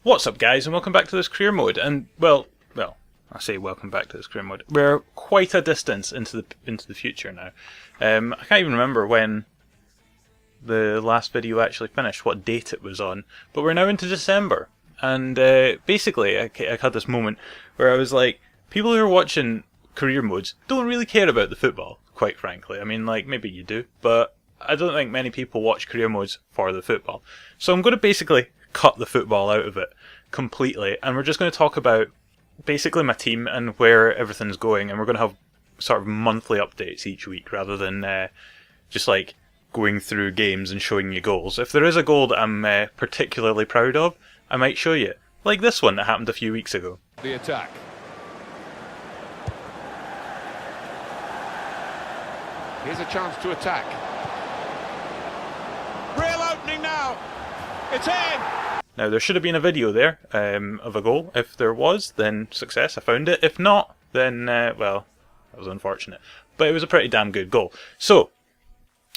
What's up, guys, and welcome back to this career mode. And well, I say welcome back to this career mode. We're quite a distance into the future now. I can't even remember when the last video actually finished, what date it was on, but we're now into December. And basically, I had this moment where I was like, people who are watching career modes don't really care about the football, quite frankly. I mean, like, maybe you do, but I don't think many people watch career modes for the football. So I'm going to basically cut the football out of it completely, and we're just going to talk about basically my team and where everything's going, and we're going to have sort of monthly updates each week rather than just like going through games and showing you goals. If there is a goal that I'm particularly proud of, I might show you, like this one that happened a few weeks ago. The attack. Here's a chance to attack. Real opening now. It's in. Now, there should have been a video there of a goal. If there was, then success, I found it. If not, then, well, that was unfortunate. But it was a pretty damn good goal. So,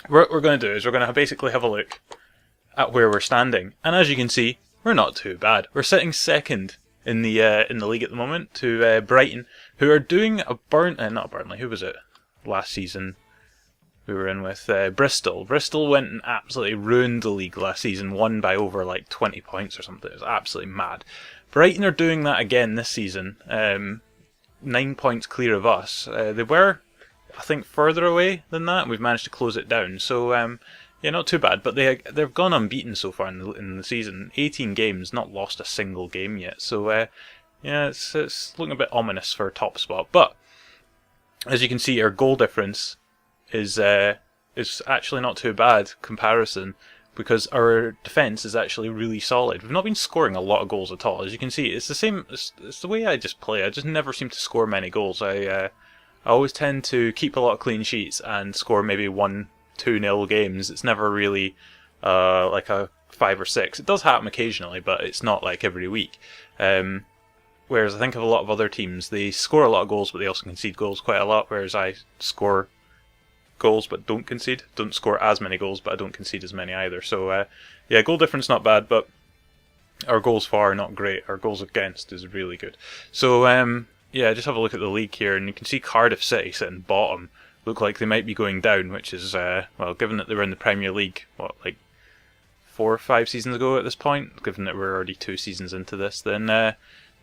what we're going to do is we're going to basically have a look at where we're standing. And as you can see, we're not too bad. We're sitting second in the league at the moment to Brighton, who are doing a not Burnley, who was it last season? We were in with Bristol. Bristol went and absolutely ruined the league last season, won by over like 20 points or something. It was absolutely mad. Brighton are doing that again this season, 9 points clear of us. They were, I think, further away than that, and we've managed to close it down. So, yeah, not too bad, but they've gone unbeaten so far in the season. 18 games, not lost a single game yet. So, yeah, it's looking a bit ominous for a top spot. But, as you can see, our goal difference is actually not too bad comparison, because our defence is actually really solid. We've not been scoring a lot of goals at all. As you can see, it's the same. It's the way I just play. I just never seem to score many goals. I always tend to keep a lot of clean sheets and score maybe 1-2-0 games. It's never really like a 5 or 6. It does happen occasionally, but it's not like every week. Whereas I think of a lot of other teams, they score a lot of goals, but they also concede goals quite a lot. Whereas I score goals but don't concede. Don't score as many goals, but I don't concede as many either. So yeah, goal difference not bad, but our goals for are not great. Our goals against is really good. So yeah, just have a look at the league here, and you can see Cardiff City sitting bottom. Look like they might be going down, which is well, given that they were in the Premier League, what, like 4 or 5 seasons ago at this point, given that we're already 2 seasons into this, then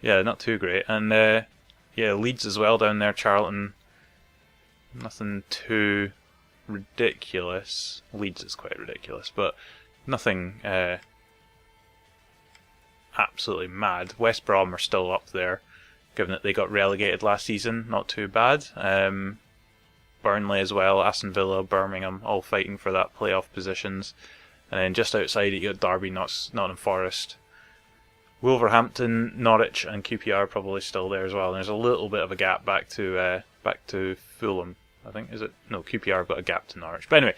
yeah, not too great. And yeah, Leeds as well down there, Charlton, nothing too ridiculous. Leeds is quite ridiculous, but nothing absolutely mad. West Brom are still up there, given that they got relegated last season. Not too bad. Burnley as well, Aston Villa, Birmingham, all fighting for that playoff positions. And then just outside it, you got Derby, Nottingham Forest, Wolverhampton, Norwich, and QPR probably still there as well. And there's a little bit of a gap back to Fulham, I think, is it? No, QPR have got a gap to Norwich. But anyway,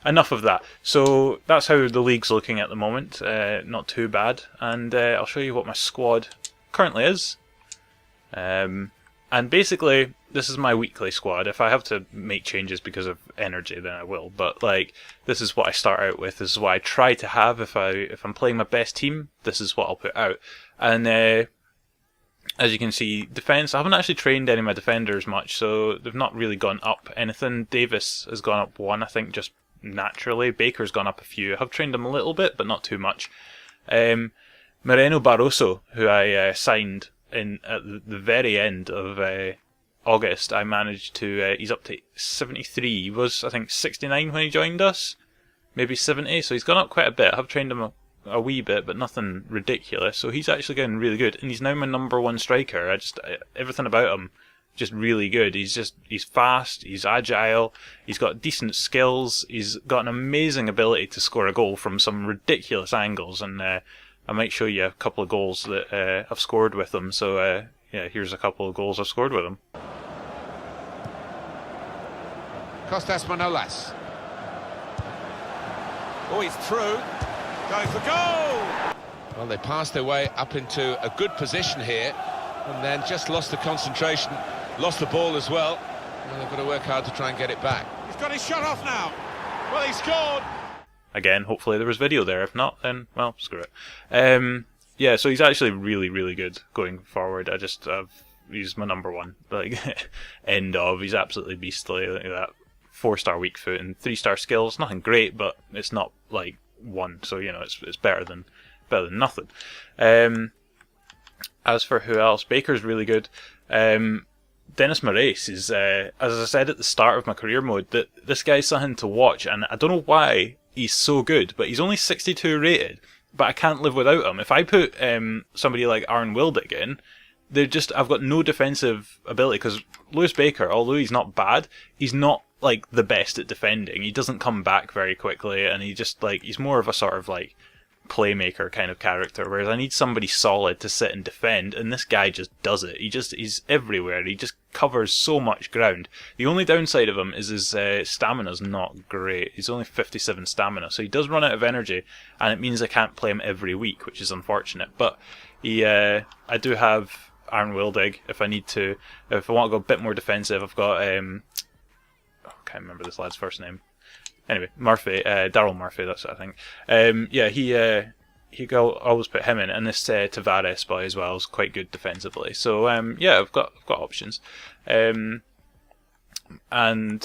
enough of that. So that's how the league's looking at the moment. Not too bad. And I'll show you what my squad currently is. And basically, this is my weekly squad. If I have to make changes because of energy, then I will. But like, this is what I start out with. This is what I try to have. If I'm playing my best team, this is what I'll put out. And as you can see, defence, I haven't actually trained any of my defenders much, so they've not really gone up anything. Davis has gone up 1, I think, just naturally. Baker's gone up a few. I have trained him a little bit, but not too much. Moreno Barroso, who I signed at the very end of August, I managed to, he's up to 73. He was, I think, 69 when he joined us, maybe 70, so he's gone up quite a bit. I have trained him a wee bit, but nothing ridiculous. So he's actually getting really good, and he's now my #1 striker. Everything about him just really good. He's fast, he's agile, he's got decent skills, he's got an amazing ability to score a goal from some ridiculous angles, and I might show you a couple of goals that I've scored with him. So yeah, here's a couple of goals I've scored with him. Costas Manolas. Oh, he's through. Going for goal! Well, they passed their way up into a good position here, and then just lost the concentration, lost the ball as well. Well, they've got to work hard to try and get it back. He's got his shot off now. Well, he scored. Again, hopefully there was video there. If not, then, well, screw it. yeah, so he's actually really, really good going forward. He's my number one. Like, end of. He's absolutely beastly. Like that 4-star weak foot and 3-star skills. Nothing great, but it's not like 1. So it's better than nothing. As for who else, Baker's really good. Dennis Moraes is, as I said at the start of my career mode, that this guy's something to watch, and I don't know why he's so good, but he's only 62 rated. But I can't live without him. If I put somebody like Aaron Wildig in, I've got no defensive ability, because Lewis Baker, although he's not bad, he's not like the best at defending. He doesn't come back very quickly, and he's more of a sort of like playmaker kind of character, whereas I need somebody solid to sit and defend, and this guy just does it. He's everywhere. He just covers so much ground. The only downside of him is his stamina's not great. He's only 57 stamina, so he does run out of energy, and it means I can't play him every week, which is unfortunate. But I do have Aaron Wildig if I need to. If I want to go a bit more defensive, I've got I can't remember this lad's first name. Anyway, Murphy, Daryl Murphy, that's what I think. He always put him in, and this Tavares boy as well is quite good defensively. So I've got options, and I'm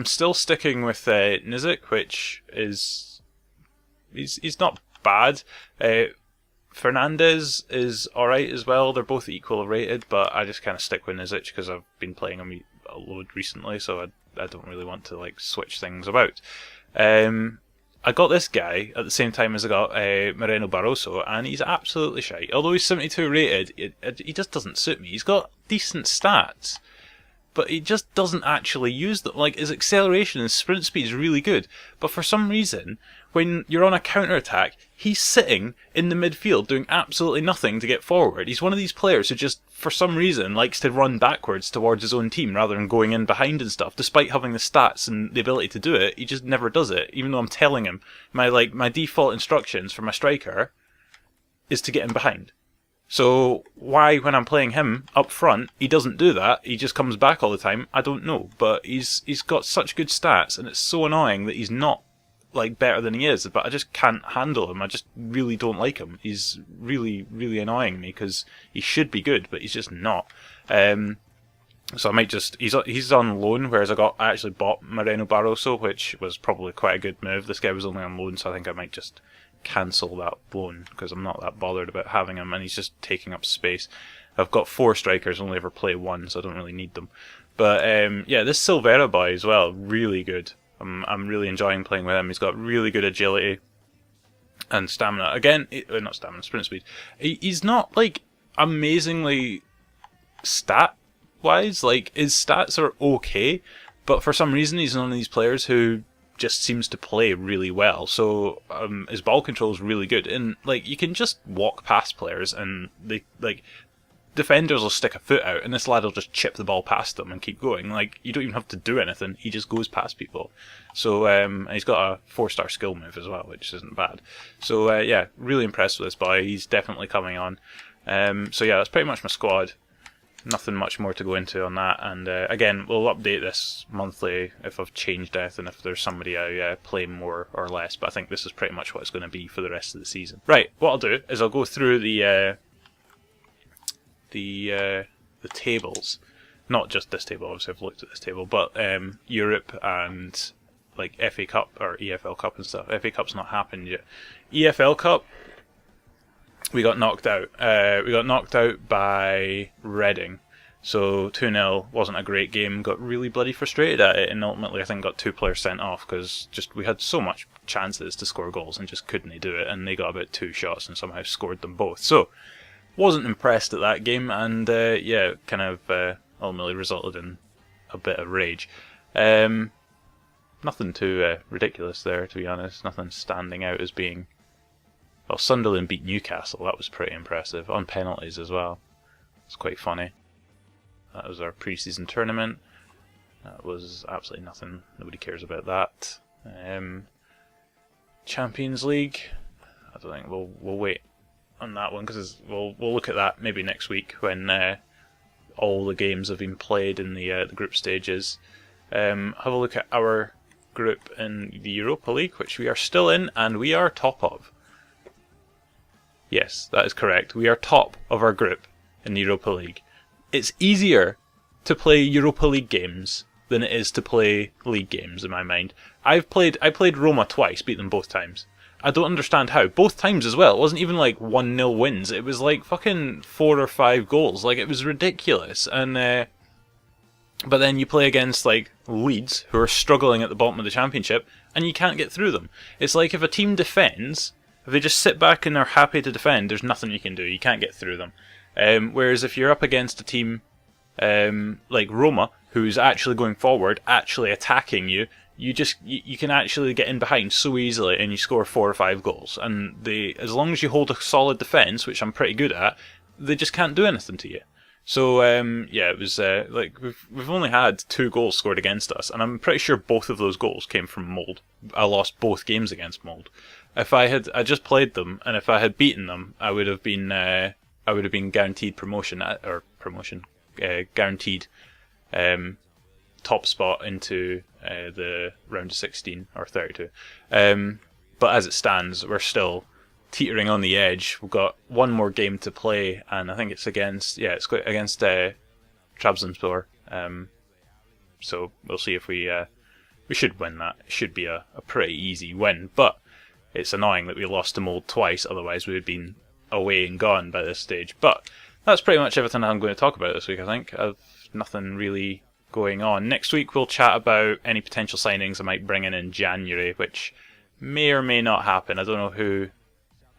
still sticking with Nizic, which is he's not bad. Fernandez is alright as well. They're both equal rated, but I just kind of stick with Nizic because I've been playing him a load recently, so I don't really want to like switch things about. I got this guy at the same time as I got Moreno Barroso, and he's absolutely shite. Although he's 72 rated, he just doesn't suit me. He's got decent stats, but he just doesn't actually use them. Like, his acceleration and sprint speed is really good, but for some reason, when you're on a counter-attack, he's sitting in the midfield doing absolutely nothing to get forward. He's one of these players who just, for some reason, likes to run backwards towards his own team rather than going in behind and stuff. Despite having the stats and the ability to do it, he just never does it, even though I'm telling him my default instructions for my striker is to get in behind. So why, when I'm playing him up front, he doesn't do that? He just comes back all the time. I don't know, but he's got such good stats, and it's so annoying that he's not like better than he is. But I just can't handle him. I just really don't like him. He's really, really annoying me because he should be good, but he's just not. So I might just he's on loan, whereas I actually bought Moreno Barroso, which was probably quite a good move. This guy was only on loan, so I think I might just cancel that loan because I'm not that bothered about having him, and he's just taking up space. I've got 4 strikers, only ever play 1, so I don't really need them. But this Silvera boy as well, really good. I'm really enjoying playing with him. He's got really good agility and stamina. Again, not stamina, sprint speed. He's not like amazingly stat wise. Like, his stats are okay, but for some reason he's one of these players who just seems to play really well. So his ball control is really good, and like, you can just walk past players, and they like defenders will stick a foot out, and this lad will just chip the ball past them and keep going. Like, you don't even have to do anything; he just goes past people. So and he's got a 4-star skill move as well, which isn't bad. So really impressed with this boy. He's definitely coming on. That's pretty much my squad. Nothing much more to go into on that, and again, we'll update this monthly if I've changed anything, if there's somebody I play more or less, but I think this is pretty much what it's going to be for the rest of the season. Right, what I'll do is I'll go through the tables, not just this table, obviously I've looked at this table, but Europe and like FA Cup or EFL Cup and stuff. FA Cup's not happened yet. EFL Cup, we got knocked out. We got knocked out by Reading. So 2-0 wasn't a great game. Got really bloody frustrated at it, and ultimately I think got 2 players sent off because just we had so much chances to score goals and just couldn't do it. And they got about 2 shots and somehow scored them both. So wasn't impressed at that game, and ultimately resulted in a bit of rage. Nothing too ridiculous there, to be honest. Nothing standing out as being. Well, Sunderland beat Newcastle. That was pretty impressive on penalties as well. It's quite funny. That was our pre-season tournament. That was absolutely nothing. Nobody cares about that. Champions League. I don't think we'll wait on that one because we'll look at that maybe next week when all the games have been played in the group stages. Have a look at our group in the Europa League, which we are still in, and we are top of. Yes, that is correct. We are top of our group in the Europa League. It's easier to play Europa League games than it is to play league games, in my mind. I played Roma twice, beat them both times. I don't understand how. Both times as well. It wasn't even like 1-0 wins. It was like fucking 4 or 5 goals. Like, it was ridiculous. And but then you play against like Leeds, who are struggling at the bottom of the championship, and you can't get through them. It's like if a team defends, if they just sit back and are happy to defend, there's nothing you can do. You can't get through them. Whereas if you're up against a team like Roma, who's actually going forward, actually attacking you, you can actually get in behind so easily, and you score 4 or 5 goals. And as long as you hold a solid defence, which I'm pretty good at, they just can't do anything to you. So yeah, it was like we've only had 2 goals scored against us, and I'm pretty sure both of those goals came from Mold. I lost both games against Mold. If I just played them, and if I had beaten them, I would have been guaranteed promotion, guaranteed top spot into the round of 16 or 32. But as it stands, we're still teetering on the edge. We've got one more game to play, and I think it's against Trabzonspor. So we'll see if we should win that. It should be a pretty easy win, but it's annoying that we lost to Mold twice. Otherwise, we would have been away and gone by this stage. But that's pretty much everything I'm going to talk about this week. I think I've nothing really going on. Next week we'll chat about any potential signings I might bring in January, which may or may not happen. I don't know who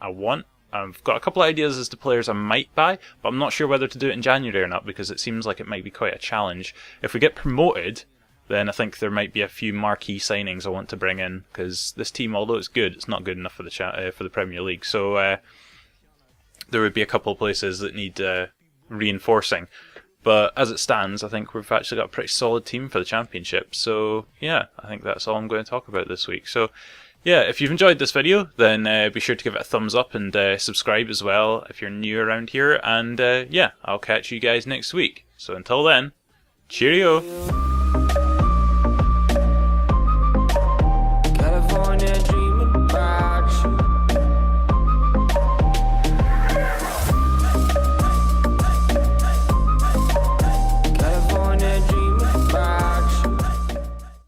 I want. I've got a couple of ideas as to players I might buy, but I'm not sure whether to do it in January or not, because it seems like it might be quite a challenge. If we get promoted, then I think there might be a few marquee signings I want to bring in, because this team, although it's good, it's not good enough for the Premier League. So there would be a couple of places that need reinforcing. But as it stands, I think we've actually got a pretty solid team for the Championship. So yeah, I think that's all I'm going to talk about this week. So yeah, if you've enjoyed this video, then be sure to give it a thumbs up and subscribe as well if you're new around here. And yeah, I'll catch you guys next week. So until then, cheerio!